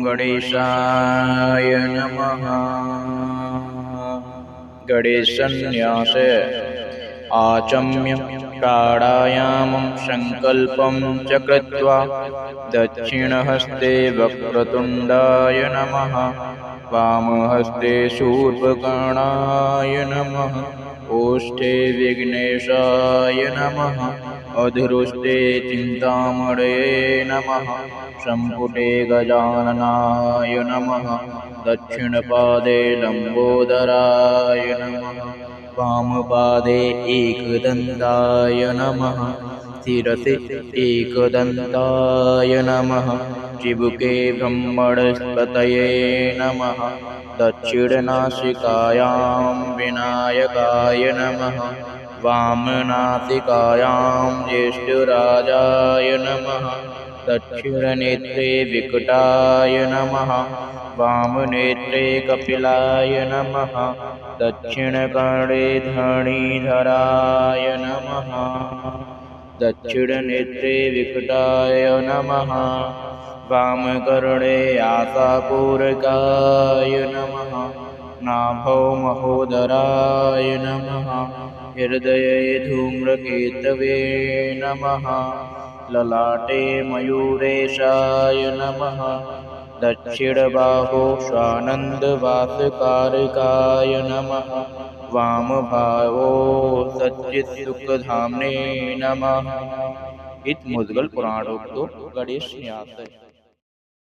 गणेशाय नमः। गणेशन्यास आचम्य प्राणायामं संकल्पं च कृत्वा दक्षिणहस्ते वक्रतुण्डाय नमः, वामहस्ते शूर्पकर्णाय नमः, ओष्ठे विघ्नेशाय नमः, अधुरुष्टे चिन्तामणये नमः, सम्पुटे गजाननाय नमः, दक्षिणपादे लम्बोदराय नमः, वामपादे एकदन्ताय नमः, शिरसि एकदन्ताय नमः, चिबुके ब्रह्मणस्पतये नमः, दक्षिणनासिकायां विनायकाय नमः, वामनासिकायां ज्येष्ठराजाय नमः, दक्षिणनेत्रे विकटाय नमः, वामनेत्रे कपिलाय नमः, दक्षिणकर्णे धरणीधराय नमः, दक्षिणनेत्रे विकटाय नमः, वामकर्णे आशापूरकाय नमः, नाभौ महोदराय नमः, हृदये धूम्रकेतवे नमः, ललाटे मयूरेशाय नमः, दक्षिणबाहो स्वानन्दवासकारकाय नमः, वामभागो सच्चित्सुखधाम्ने नमः। इत मुद्गल पुराणोक्तो गणेश न्यास।